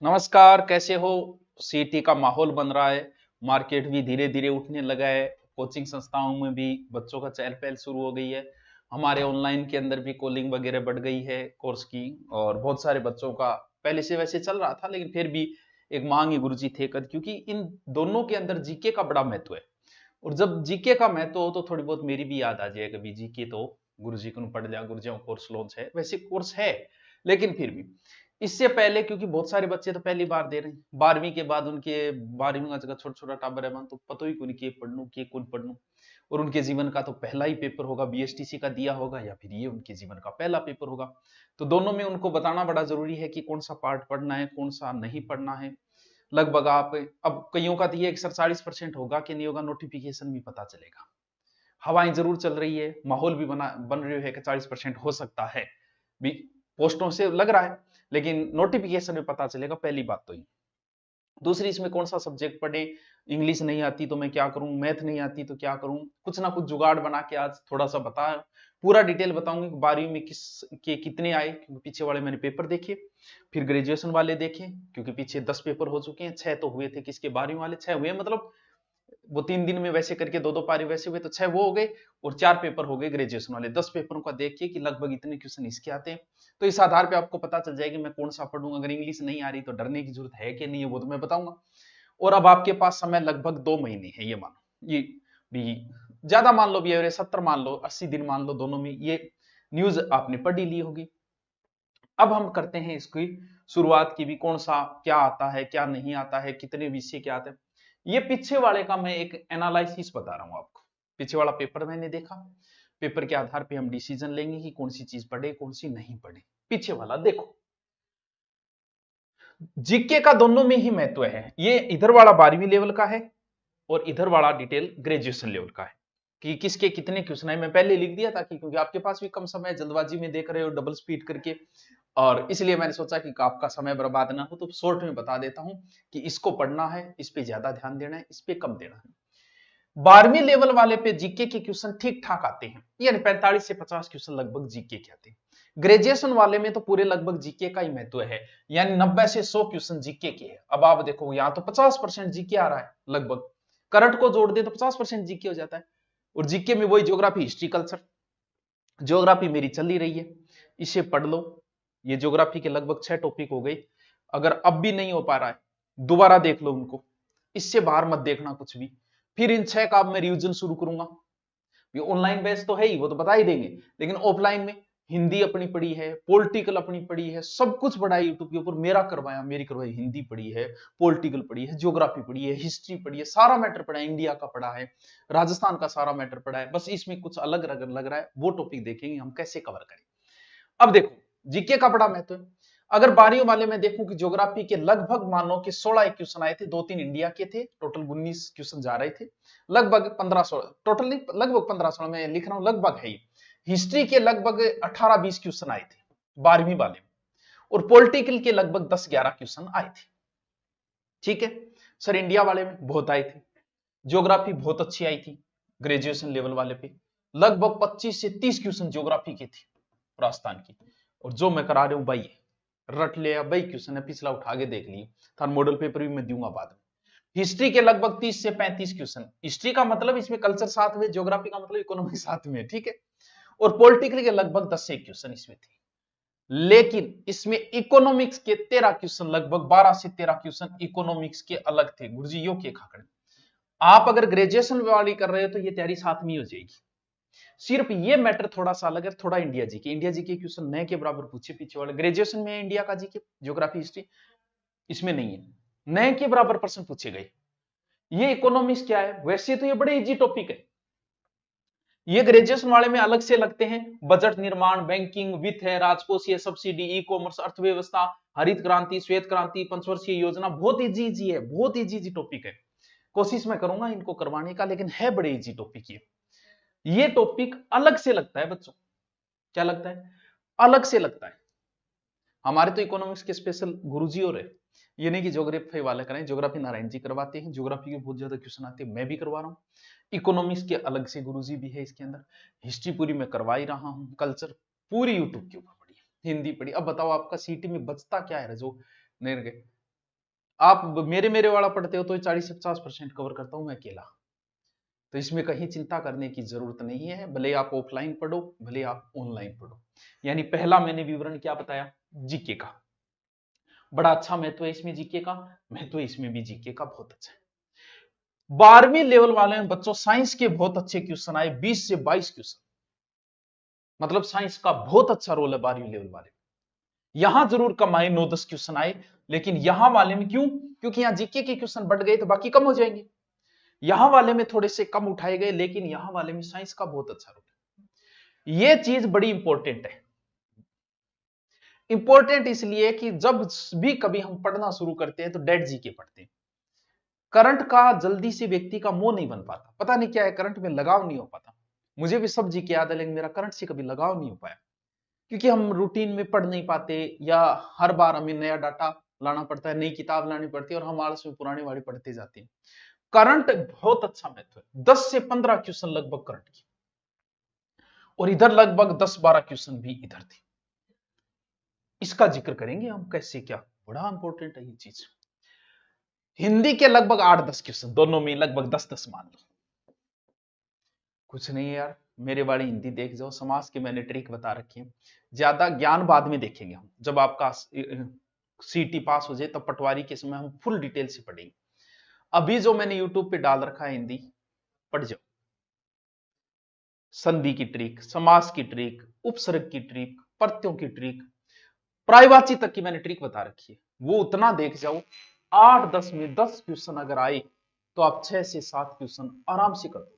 नमस्कार, कैसे हो? सीटी का माहौल बन रहा है। मार्केट भी धीरे धीरे उठने लगा है। कोचिंग संस्थाओं में भी बच्चों का चहल पहल शुरू हो गई है। हमारे ऑनलाइन के अंदर भी कॉलिंग वगैरह बढ़ गई है कोर्स की। और बहुत सारे बच्चों का पहले से वैसे चल रहा था, लेकिन फिर भी एक मांग गुरुजी थे कर, क्योंकि इन दोनों के अंदर जीके का बड़ा महत्व है। और जब जीके का महत्व हो तो थोड़ी बहुत मेरी भी याद आ जाए कभी जीके तो गुरुजी को पढ़ लिया, गुरुजी कोर्स लॉन्च है, वैसे कोर्स है। लेकिन फिर भी इससे पहले, क्योंकि बहुत सारे बच्चे तो पहली बार दे रहे हैं, 12वीं के बाद उनके 12वीं का जगह छोटा छोटा टाबर है, तो पता ही कौन किए पढ़नू किए कौन पढ़नू। और उनके जीवन का तो पहला ही पेपर होगा, बीएसटीसी का दिया होगा या फिर ये उनके जीवन का पहला पेपर होगा। तो दोनों में उनको बताना बड़ा जरूरी है कि कौन सा पार्ट पढ़ना है, कौन सा नहीं पढ़ना है। लगभग आप अब कईयों का तो ये 47% होगा कि नहीं होगा, नोटिफिकेशन भी पता चलेगा। हवाएं जरूर चल रही है, माहौल भी बन रही है कि 40% हो सकता है भी, पोस्टों से लग रहा है। लेकिन नोटिफिकेशन में पता चलेगा, पहली बात तो ये। दूसरी, इसमें कौन सा सब्जेक्ट पढ़े। इंग्लिश नहीं आती तो मैं क्या करूं, मैथ नहीं आती तो क्या करूं। कुछ ना कुछ जुगाड़ बना के आज थोड़ा सा बता, पूरा डिटेल बताऊंगी कि 12वीं में किस के कितने आए, क्योंकि पीछे वाले मैंने पेपर देखे। फिर ग्रेजुएशन वाले देखे, क्योंकि पीछे 10 पेपर हो चुके हैं, 6 तो हुए थे, किसके 12वीं वाले 6 हुए, मतलब वो 3 दिन में वैसे करके दो दो पारी वैसे हुए, तो 6 वो हो गए। और 4 पेपर हो गए ग्रेजुएशन वाले। 10 पेपरों का देखिए कि लगभग इतने क्वेश्चन इसके आते हैं। तो इस आधार पे आपको पता चल जाएगी मैं कौन सा पढ़ूंगा। अगर इंग्लिश नहीं आ रही तो डरने की जरूरत है कि नहीं है, वो तो मैं बताऊंगा। और अब आपके पास समय लगभग 2 महीने है, ये मानो ये भी ज्यादा मान लो, भी एवरेज 70 मान लो, 80 दिन मान लो, दोनों में ये न्यूज आपने पढ़ ही ली होगी। अब हम करते हैं इसकी शुरुआत की भी, कौन सा क्या आता है क्या नहीं आता है, कितने विषय क्या आते हैं। ये पीछे वाले का मैं एक एनालिसिस बता रहा हूं आपको। पीछे वाला पेपर मैंने देखा, पेपर के आधार पे हम डिसीजन लेंगे कि कौन सी चीज पढ़े कौन सी नहीं पढ़े। पीछे वाला देखो, जीके का दोनों में ही महत्व है। ये इधर वाला 12वीं लेवल का है और इधर वाला डिटेल ग्रेजुएशन लेवल का है। कि किसके कितने क्वेश्चन है मैं पहले लिख दिया था, कि क्योंकि आपके पास भी कम समय, जल्दबाजी में देख रहे हो डबल स्पीड करके, और इसलिए मैंने सोचा कि आपका समय बर्बाद ना हो, तो शॉर्ट में बता देता हूं कि इसको पढ़ना है, इस पे ज्यादा ध्यान देना है, इस पे कम देना है। 12वीं लेवल वाले पे जीके के क्वेश्चन ठीक ठाक आते हैं, यानी 45 से 50 क्वेश्चन लगभग जीके के आते हैं। ग्रेजुएशन वाले में तो पूरे लगभग जीके का ही महत्व है, यानी 90 से 100 क्वेश्चन जीके के है। अब आप देखो यहां तो 50% जीके आ रहा है लगभग, करंट को जोड़ दे तो 50% जीके हो जाता है। और जीके में वही ज्योग्राफी, हिस्ट्री, कल्चर। ज्योग्राफी मेरी चल ही रही है, इसे पढ़ लो। ये ज्योग्राफी के लगभग 6 टॉपिक हो गए। अगर अब भी नहीं हो पा रहा है, दोबारा देख लो उनको, इससे बाहर मत देखना कुछ भी। फिर इन 6 का अब मैं रिवीजन शुरू करूंगा। ये ऑनलाइन बेस तो है ही, वो तो बता ही देंगे, लेकिन ऑफलाइन में हिंदी अपनी पढ़ी है, पॉलिटिकल अपनी पढ़ी है, सब कुछ पढ़ा है यूट्यूब के ऊपर, मेरा करवाया, मेरी करवाई। हिंदी पढ़ी है, पॉलिटिकल पढ़ी है, ज्योग्राफी पढ़ी है, हिस्ट्री पढ़ी है, सारा मैटर पढ़ा है, इंडिया का पढ़ा है, राजस्थान का सारा मैटर पढ़ा है। बस इसमें कुछ अलग अगर लग रहा है, वो टॉपिक देखेंगे हम कैसे कवर करें। अब देखो, जीके का बड़ा महत्व है। अगर 12वीं वाले में देखूं कि ज्योग्राफी के लगभग मानो कि 16 क्वेश्चन आए थे, 2-3 इंडिया के थे, टोटल 19 क्वेश्चन जा रहे थे। लगभग 15-16, टोटल नहीं, लगभग 15-16 में लिख रहा हूं, लगभग है। हिस्ट्री के लगभग 18-20 क्वेश्चन आए थे 12वीं वाले में। और पॉलिटिकल के लगभग 10-11 क्वेश्चन आए थे। ठीक है सर, इंडिया वाले में बहुत आए थे। ज्योग्राफी बहुत अच्छी आई थी ग्रेजुएशन लेवल वाले पे, लगभग 25 से 30 क्वेश्चन ज्योग्राफी की थी, राजस्थान की। और जो मैं करा रहा हूं भाई, रट लिया भाई, क्वेश्चन है पिछला उठा के देख लिए, था मॉडल पेपर भी मैं दूंगा बाद में। हिस्ट्री के लगभग 30 से 35 क्वेश्चन, हिस्ट्री का मतलब इसमें कल्चर साथ में, ज्योग्राफी का मतलब इकोनॉमी साथ में, ठीक है। और पॉलिटिकल के लगभग 10 से क्वेश्चन इसमें थे। लेकिन इसमें इकोनॉमिक्स के 13 क्वेश्चन, लगभग 12 से 13 क्वेश्चन इकोनॉमिक्स के अलग थे। गुरुजी यो के खाकड़े, आप अगर ग्रेजुएशन वाली कर रहे हो तो ये तैयारी साथ में हो जाएगी। सिर्फ ये मैटर थोड़ा सा अलग है, थोड़ा इंडिया जी के क्वेश्चन नए के बराबर पूछे पीछे वाले। ग्रेजुएशन में इंडिया का जी के, ज्योग्राफी, हिस्ट्री, इसमें नहीं है, नए के बराबर प्रश्न पूछे गए। ये इकोनॉमिक्स क्या है, वैसे तो ये बड़े इजी टॉपिक है। ये ग्रेजुएशन वाले में अलग से लगते हैं, बजट निर्माण, बैंकिंग, वित्त है, राजकोषीय, सब्सिडी, ई कॉमर्स, अर्थव्यवस्था, हरित क्रांति, श्वेत क्रांति, पंचवर्षीय योजना। बहुत इजी है, बहुत इजी टॉपिक है। कोशिश मैं करूंगा इनको करवाने का, लेकिन है बड़े इजी टॉपिक ये टॉपिक अलग से लगता है बच्चों। क्या लगता है? अलग से लगता है। हमारे तो इकोनॉमिक्स के स्पेशल गुरुजी और है, ये नहीं कि ज्योग्राफी वाले करें, ज्योग्राफी नारायण जी करवाते हैं, ज्योग्राफी के बहुत ज्यादा क्वेश्चन आते हैं, मैं भी करवा रहा हूँ। इकोनॉमिक्स के अलग से गुरुजी भी है इसके अंदर। हिस्ट्री पूरी मैं करवा ही रहा हूँ, कल्चर पूरी यूट्यूब के ऊपर पढ़ी, हिंदी पढ़ी। अब बताओ आपका सीटी में बचता क्या है जो नहीं रहे? आप मेरे मेरे वाला पढ़ते हो तो 40 से 50% कवर करता हूं मैं अकेला। तो इसमें कहीं चिंता करने की जरूरत नहीं है, भले आप ऑफलाइन पढ़ो भले आप ऑनलाइन पढ़ो। यानी पहला मैंने विवरण क्या बताया, जीके का। बड़ा अच्छा महत्व है इसमें जीके का, महत्व इसमें भी जीके का बहुत अच्छा है। 12वीं लेवल वाले में बच्चों साइंस के बहुत अच्छे क्वेश्चन आए, 20 से 22 क्वेश्चन। मतलब साइंस का बहुत अच्छा रोल है 12वीं लेवल वाले। यहां जरूर कम आए, 9-10 क्वेश्चन आए, लेकिन यहां वाले में क्यों? क्योंकि यहां जीके के क्वेश्चन बढ़ गए तो बाकी कम हो जाएंगे। यहां वाले में थोड़े से कम उठाए गए, लेकिन यहां वाले में साइंस का बहुत अच्छा रोल है। यह चीज बड़ी इंपॉर्टेंट है। इंपॉर्टेंट इसलिए कि जब भी कभी हम पढ़ना शुरू करते हैं तो डेड जीके पढ़ते हैं। करंट का जल्दी से व्यक्ति का मोह नहीं बन पाता, पता नहीं क्या है, करंट में लगाव नहीं हो पाता। मुझे भी सब जीके याद है, लेकिन मेरा करंट से कभी लगाव नहीं हो पाया, क्योंकि हम रूटीन में पढ़ नहीं पाते, या हर बार हमें नया डाटा लाना पड़ता है, नई किताब लानी पड़ती है, और हम आलस में पुरानी वाली पढ़ते जाते हैं। करंट बहुत अच्छा मेथड है, 10 से 15 क्वेश्चन लगभग करंट की, और इधर लगभग 10-12 क्वेश्चन भी इधर थे। इसका जिक्र करेंगे हम कैसे, क्या बड़ा इंपॉर्टेंट है ये चीज। हिंदी के लगभग 8-10 क्वेश्चन, दोनों में लगभग 10-10 मान लो। कुछ नहीं है यार, मेरे वाली हिंदी देख जाओ, समाज की मैंने ट्रिक बता रखी है। ज्यादा ज्ञान बाद में देखेंगे हम, जब आपका सीटी पास हो जाए तब पटवारी के समय हम फुल डिटेल से पढ़ेंगे। अभी जो मैंने यूट्यूब पे डाल रखा है हिंदी, पढ़ जाओ। संधि की ट्रिक, समास की ट्रिक, उपसर्ग की ट्रिक, प्रत्ययों की ट्रिक, प्रायवाची तक की मैंने ट्रिक बता रखी है, वो उतना देख जाओ। 8-10 में 10 क्वेश्चन अगर आए तो आप 6 से 7 क्वेश्चन आराम से कर दो।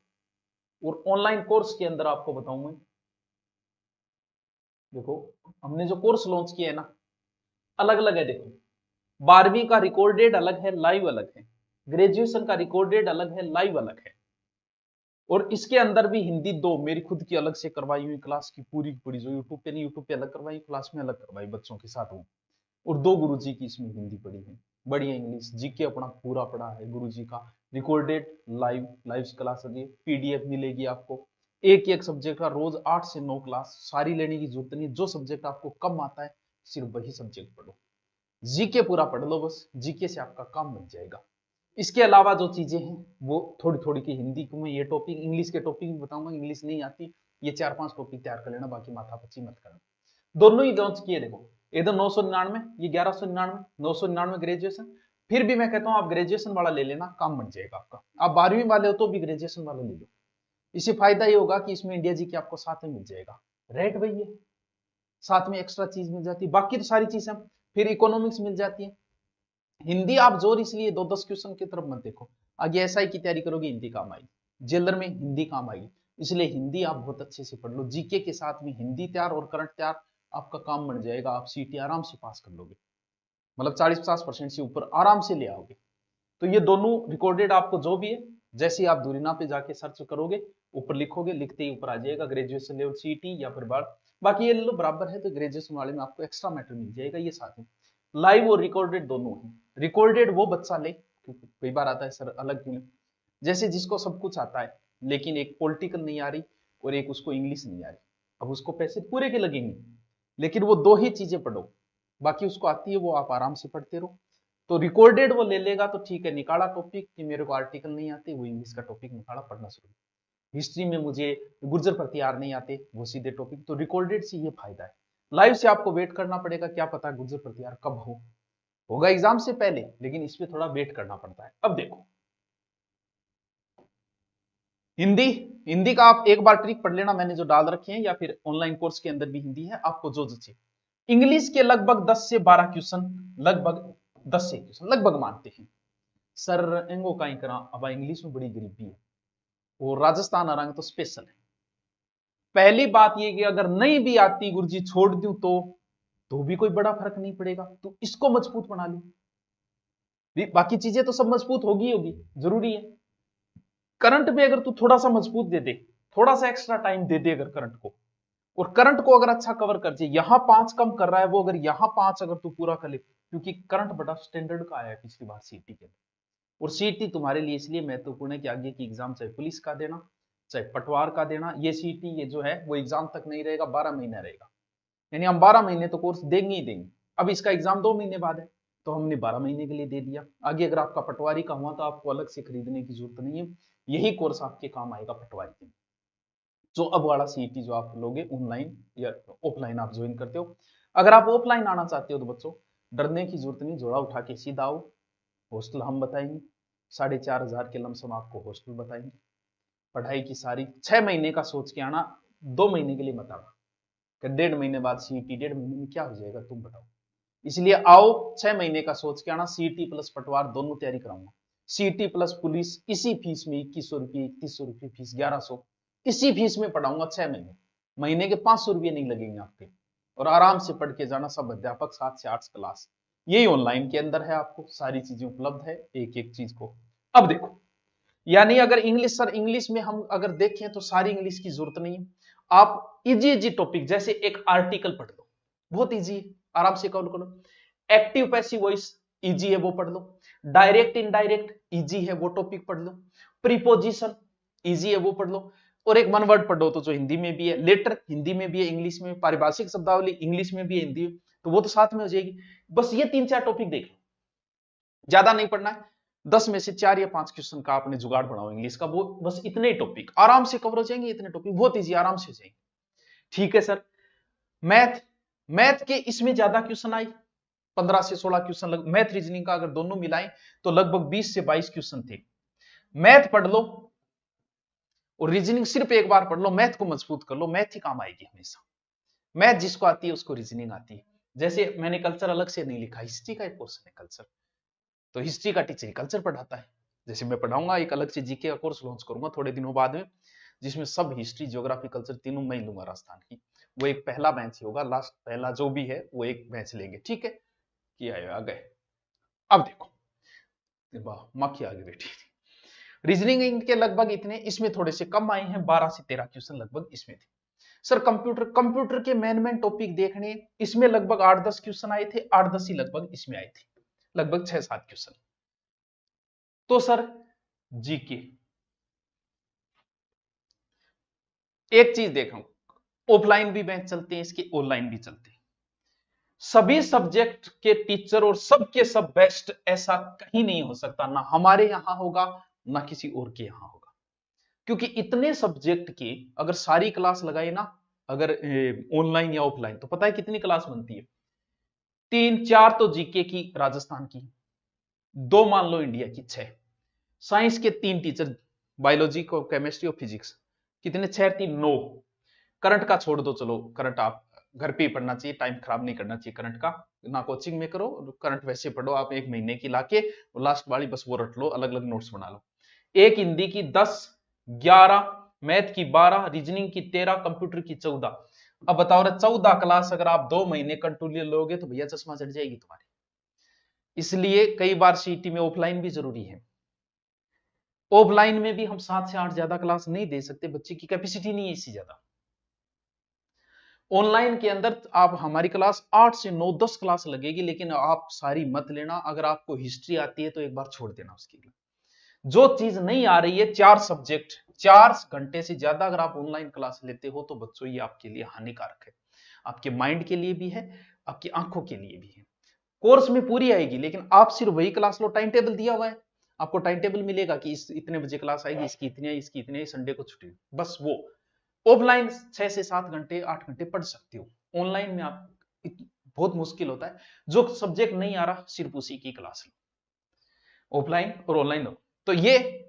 और ऑनलाइन कोर्स के अंदर आपको बताऊं मैं, देखो हमने जो कोर्स लॉन्च किया है ना, अलग अलग है। देखो 12वीं का रिकॉर्डेड अलग है, लाइव अलग है। ग्रेजुएशन का रिकॉर्डेड अलग है, लाइव अलग है। और इसके अंदर भी हिंदी दो मेरी खुद की अलग से करवाई हुई क्लास की पूरी पूरी, जो यूट्यूब पे नहीं, यूट्यूब पे अलग करवाई, क्लास में अलग करवाई बच्चों के साथ हूँ। और 2 गुरुजी की इसमें हिंदी पढ़ी है, बढ़िया इंग्लिश जीके अपना पूरा पढ़ा है गुरुजी का। रिकॉर्डेड लाइव क्लास है, पीडीएफ मिलेगी आपको। एक एक सब्जेक्ट का रोज 8 से 9 क्लास, सारी लेने की जरूरत नहीं। जो सब्जेक्ट आपको कम आता है सिर्फ वही सब्जेक्ट पढ़ो, जीके पूरा पढ़ लो बस, जीके से आपका काम बन जाएगा। इसके अलावा जो चीजें हैं वो थोड़ी थोड़ी की हिंदी को मैं ये टॉपिक, इंग्लिश के टॉपिक भी बताऊंगा, इंग्लिश नहीं आती ये 4-5 टॉपिक तैयार कर लेना, बाकी माथापच्ची मत करना। दोनों ही लॉन्च किए, देखो इधर 999, ये 1199, 999 ग्रेजुएशन। फिर भी मैं कहता हूं आप ग्रेजुएशन वाला ले लेना, काम बन जाएगा आपका। आप 12वीं वाले हो तो भी ग्रेजुएशन वाला ले लो। इससे फायदा ये होगा कि इसमें इंडिया जी के आपको साथ में मिल जाएगा, रेट वही है, साथ में एक्स्ट्रा चीज मिल जाती है, बाकी तो सारी चीजें। फिर इकोनॉमिक्स मिल जाती है। हिंदी आप जोर इसलिए 2-10 क्वेश्चन की तरफ मत देखो, आगे एसआई की तैयारी करोगे हिंदी काम आएगी, जेलर में हिंदी काम आएगी, इसलिए हिंदी आप बहुत अच्छे से पढ़ लो। जीके के साथ में हिंदी तैयार और करंट तैयार, आपका काम बन जाएगा, आप सीटी आराम से पास कर लोगे, मतलब 40-50% से ऊपर आराम से ले आओगे। तो ये दोनों रिकॉर्डेड आपको जो भी है, जैसे ही आप दूरिना पे जाके सर्च करोगे, ऊपर लिखोगे, लिखते ही ऊपर आ जाएगा ग्रेजुएशन लेवल सीटी या फिर बाढ़, बाकी ये ले लो बराबर है। तो ग्रेजुएशन वाले में आपको एक्स्ट्रा मैटर मिल जाएगा ये साथ में। लाइव और रिकॉर्डेड दोनों है। रिकॉर्डेड वो बच्चा ले, क्योंकि कई बार आता है सर अलग क्यों, जैसे जिसको सब कुछ आता है लेकिन एक पॉलिटिकल नहीं आ रही और एक उसको इंग्लिश नहीं आ रही, अब उसको पैसे पूरे के लगेंगे, लेकिन वो 2 ही चीजें पढ़ो, बाकी उसको आती है वो आप आराम से पढ़ते रहो। तो रिकॉर्डेड वो ले लेगा तो ठीक है, निकाला टॉपिक कि मेरे को आर्टिकल नहीं आते, वो इंग्लिश का टॉपिक निकाला, पढ़ना शुरू। हिस्ट्री में मुझे गुर्जर प्रतिहार नहीं आते, वो सीधे टॉपिक। तो रिकॉर्डेड से ये फायदा है। लाइव से आपको वेट करना पड़ेगा, क्या पता गुर्जर प्रतिहार कब होगा एग्जाम से पहले, लेकिन इस पे थोड़ा वेट करना पड़ता है। अब देखो हिंदी, हिंदी का आप एक बार ट्रिक पढ़ लेना, मैंने जो डाल रखे हैं, या फिर ऑनलाइन कोर्स के अंदर भी हिंदी है, आपको जो चाहिए। इंग्लिश के लगभग 10 से 12 क्वेश्चन, लगभग 10 से क्वेश्चन लगभग मानते हैं सर, एंगो का ही करा, अब इंग्लिश में बड़ी गरीबी है, और राजस्थान आ रंग तो स्पेशल है। पहली बात ये कि अगर नहीं भी आती गुरुजी छोड़ दूं तो भी कोई बड़ा फर्क नहीं पड़ेगा, तो इसको मजबूत बना ली, बाकी चीजें तो सब मजबूत होगी होगी, जरूरी है। करंट में अगर तू थोड़ा सा मजबूत दे दे, थोड़ा सा एक्स्ट्रा टाइम दे दे अगर करंट को, और करंट को अगर अच्छा कवर कर दे, यहां 5 कम कर रहा है वो, अगर यहां 5 अगर तू पूरा कर ले, क्योंकि करंट बड़ा स्टैंडर्ड का आया है पिछली बार सीटी के, और सीटी तुम्हारे लिए इसलिए महत्वपूर्ण है कि आगे की एग्जाम चाहे पुलिस का देना चाहे पटवार का देना, ये सीटी ये जो है वो एग्जाम तक नहीं रहेगा, 12 महीना रहेगा, यानी हम 12 महीने तो कोर्स देंगे ही देंगे। अब इसका एग्जाम 2 महीने बाद है, तो हमने 12 महीने के लिए दे दिया। आगे अगर आपका पटवारी का हुआ तो आपको अलग से खरीदने की जरूरत नहीं है, यही कोर्स आपके काम आएगा पटवारी के। जो अब वाला सीईटी जो आप लोगे ऑनलाइन या ऑफलाइन आप ज्वाइन करते हो। अगर आप ऑफलाइन आना चाहते हो तो बच्चों डरने की जरूरत नहीं, जोड़ा उठा के सीधा आओ। हॉस्टल हम बताएंगे, 4,500 के लमसम आपको हॉस्टल बताएंगे। पढ़ाई की सारी 6 महीने का सोच के आना, 2 महीने के लिए मत आना कि 1.5 महीने बाद सीईटी, 1.5 महीने में क्या हो जाएगा तुम बताओ। इसलिए आओ, 6 महीने का सोच के आना। सीईटी प्लस पटवार दोनों तैयारी कराऊंगा। सीईटी प्लस पुलिस इसी फीस में 2100 रुपये, 3100 रुपये फीस, 1100 इसी फीस में पढ़ाऊंगा 6 महीने। महीने के 500 रुपये नहीं लगेंगे आपके, और आराम से पढ़ के जाना। सब अध्यापक 7 से 8 क्लास, यही ऑनलाइन के अंदर है, आपको सारी चीजें उपलब्ध है एक एक चीज को। अब देखो, यानी अगर इंग्लिश, सर इंग्लिश में हम अगर देखें तो सारी इंग्लिश की जरूरत नहीं है। आप इजी इजी टॉपिक जैसे एक आर्टिकल पढ़ लो, बहुत इजी है, आराम से कवर करो। एक्टिव पैसिव वॉइस इजी है, वो पढ़ लो। डायरेक्ट इनडायरेक्ट इजी है, वो टॉपिक पढ़ लो। प्रीपोजिशन इजी है, वो पढ़ लो। और एक वन वर्ड पढ़ो तो जो हिंदी में भी है, लेटर हिंदी में भी है, इंग्लिश में, पारिभाषिक शब्दावली इंग्लिश में भी है, हिंदी में, तो वो तो साथ में हो जाएगी। बस ये 3-4 टॉपिक देख लो, ज्यादा नहीं पढ़ना है। 10 में से 4 या 5 क्वेश्चन का आपने जुगाड़ बनाओ इंग्लिश का, वो बस इतने टॉपिक आराम से कवर हो जाएंगे। इतने टॉपिक बहुत इजी, आराम से हो जाएंगे। ठीक है सर, मैथ, मैथ के इसमें ज्यादा क्वेश्चन आए, 15 से 16 क्वेश्चन। मैथ रीजनिंग का अगर दोनों मिलाएं तो लगभग 20 से 22 क्वेश्चन थे। मैथ पढ़ लो और रीजनिंग सिर्फ एक बार पढ़ लो, मैथ को मजबूत कर लो, मैथ ही काम आएगी हमेशा। मैथ जिसको आती है उसको रीजनिंग आती है। जैसे मैंने कल्चर अलग से नहीं लिखा, हिस्ट्री का एक पोर्शन है कल्चर, तो हिस्ट्री का टीचर कल्चर पढ़ाता है। जैसे मैं पढ़ाऊंगा एक अलग से जीके का कोर्स लॉन्च करूंगा थोड़े दिनों बाद में, जिसमें सब हिस्ट्री, ज्योग्राफी, कल्चर तीनों मैं ही लूंगा राजस्थान की। वो एक पहला बैच ही होगा, लास्ट पहला जो भी है वो एक बैच लेंगे, ठीक है। किया आ गए। अब देखो, वाह मक्खी आगे बैठी थी। रीजनिंग के लगभग इतने, इसमें थोड़े से कम आए हैं, 12 से 13 क्वेश्चन लगभग इसमें थे। सर कंप्यूटर, कंप्यूटर के मेन टॉपिक देखने, इसमें लगभग 8-10 क्वेश्चन आए थे, 8-10 ही लगभग इसमें आए थे, लगभग 6-7 क्वेश्चन। तो सर जीके, एक चीज देखो, ऑफलाइन भी बैच चलते हैं इसके, ऑनलाइन भी चलते हैं। सभी सब्जेक्ट के टीचर और सबके सब बेस्ट, ऐसा कहीं नहीं हो सकता, ना हमारे यहां होगा ना किसी और के यहां होगा। क्योंकि इतने सब्जेक्ट की अगर सारी क्लास लगाए ना, अगर ऑनलाइन या ऑफलाइन, तो पता है कितनी क्लास बनती है? 3-4 तो जीके की राजस्थान की, 2 मान लो इंडिया की, 6 साइंस के 3 टीचर, बायोलॉजी को, केमिस्ट्री और फिजिक्स, कितने? 6-3 9। करंट का छोड़ दो, चलो करंट आप घर पे ही पढ़ना चाहिए, टाइम खराब नहीं करना चाहिए करंट का, ना कोचिंग में करो, करंट वैसे पढ़ो आप 1 महीने की लाके, और लास्ट वाली बस वो रट लो, अलग अलग नोट्स बना लो। एक हिंदी की 10, 11 मैथ की 12, रीजनिंग की 13, कंप्यूटर की 14। अब बताओ रे, 14 क्लास अगर आप 2 महीने कंटिन्यू लोगे तो भैया चश्मा चढ़ जाएगी तुम्हारी। इसलिए कई बार सीईटी में ऑफलाइन भी जरूरी है। ऑफलाइन में भी हम 7 से 8 ज्यादा क्लास नहीं दे सकते, बच्चे की कैपेसिटी नहीं है इससे ज्यादा। ऑनलाइन के अंदर आप, हमारी क्लास 8 से 9, 10 क्लास लगेगी, लेकिन आप सारी मत लेना। अगर आपको हिस्ट्री आती है तो एक बार छोड़ देना उसके लिए। जो चीज नहीं आ रही है, 4 सब्जेक्ट 4 घंटे से ज्यादा अगर आप ऑनलाइन क्लास लेते हो तो बच्चों ये आपके लिए हानिकारक है, आपके माइंड के लिए भी है, आपकी आंखों के लिए भी है। कोर्स में पूरी आएगी, लेकिन आप सिर्फ वही क्लास लो, टाइम टेबल दिया हुआ है, आपको टाइम टेबल मिलेगा कि इस इतने बजे क्लास आएगी, इसकी इतनी है, इसकी इतनी है, संडे को छुट्टी, बस वो। ऑफलाइन 6 से 7 घंटे 8 घंटे पढ़ सकते हो, ऑनलाइन में आप बहुत मुश्किल होता है। जो सब्जेक्ट नहीं आ रहा सिर्फ उसी की क्लास लो, ऑफलाइन और ऑनलाइन लो। तो ये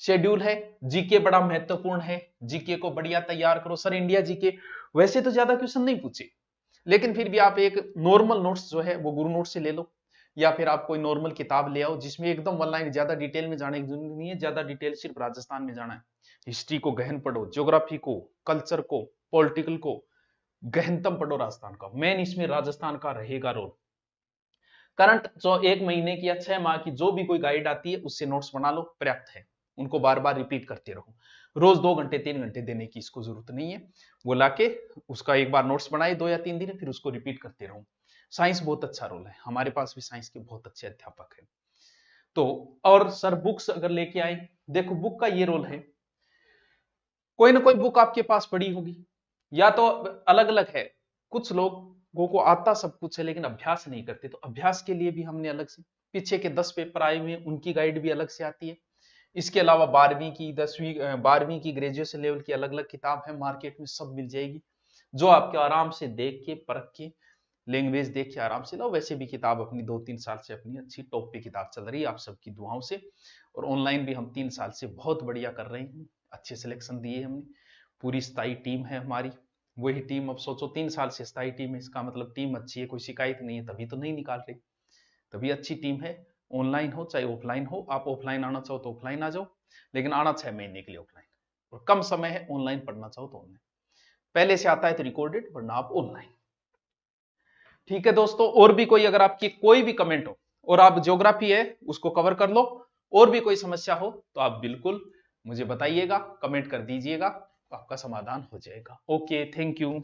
शेड्यूल है। जीके बड़ा महत्वपूर्ण है, जीके को बढ़िया तैयार करो। सर इंडिया जीके वैसे तो ज्यादा क्वेश्चन नहीं पूछे, लेकिन फिर भी आप एक नॉर्मल नोट्स जो है वो गुरु नोट से ले लो, या फिर आप कोई नॉर्मल किताब ले आओ जिसमें एकदम वन लाइन, ज्यादा डिटेल में जाने की जरूरत नहीं है, ज्यादा डिटेल सिर्फ राजस्थान में जाना है। हिस्ट्री को गहन पढ़ो, ज्योग्राफी को, कल्चर को, पॉलिटिकल को गहनतम पढ़ो। राजस्थान का मेन, इसमें राजस्थान का रहेगा रोल। करंट जो 1 महीने की या 6 माह की जो भी कोई गाइड आती है उससे नोट्स बना लो, पर्याप्त है। उनको बार बार रिपीट करते रहो, रोज 2 घंटे 3 घंटे देने की इसको जरूरत नहीं है। वो लाके उसका एक बार नोट्स बनाए 2 या 3 दिन, फिर उसको रिपीट करते रहो। साइंस बहुत अच्छा रोल है, हमारे पास भी साइंस के बहुत अच्छे अध्यापक हैं। तो और सर बुक्स अगर लेके आए, देखो बुक का ये रोल है, कोई ना कोई बुक आपके पास पड़ी होगी, या तो अलग अलग है। कुछ लोग लोगों को आता सब कुछ है लेकिन अभ्यास नहीं करते, तो अभ्यास के लिए भी हमने अलग से पीछे के 10 पेपर आए हुए हैं, उनकी गाइड भी अलग से आती है। इसके अलावा 12वीं की 12वीं की ग्रेजुएशन लेवल की अलग अलग किताब है, मार्केट में सब मिल जाएगी, जो आपके आराम से देख के परख के लैंग्वेज देख के आराम से लाओ। वैसे भी किताब अपनी 2-3 साल से अपनी अच्छी टॉप पे किताब चल रही है आप सबकी दुआओं से, और ऑनलाइन भी हम 3 साल से बहुत बढ़िया कर रहे हैं, अच्छे सिलेक्शन दिए हमने, पूरी स्थायी टीम है हमारी। वही टीम, अब सोचो 3 साल से स्थायी टीम है, इसका मतलब टीम अच्छी है, कोई शिकायत नहीं है, तभी तो नहीं निकाल रही, तभी अच्छी टीम है। ऑनलाइन हो चाहे ऑफलाइन हो, आप ऑफलाइन आना चाहो तो ऑफलाइन आ जाओ, लेकिन आना 6 महीने के लिए ऑफलाइन, और कम समय है ऑनलाइन पढ़ना चाहो तो ऑनलाइन, पहले से आता है तो रिकॉर्डेड, वरना आप ऑनलाइन। ठीक है दोस्तों, और भी कोई अगर आपकी कोई भी कमेंट हो, और आप ज्योग्राफी है उसको कवर कर लो, और भी कोई समस्या हो तो आप बिल्कुल मुझे बताइएगा, कमेंट कर दीजिएगा, आपका समाधान हो जाएगा। Okay, thank you.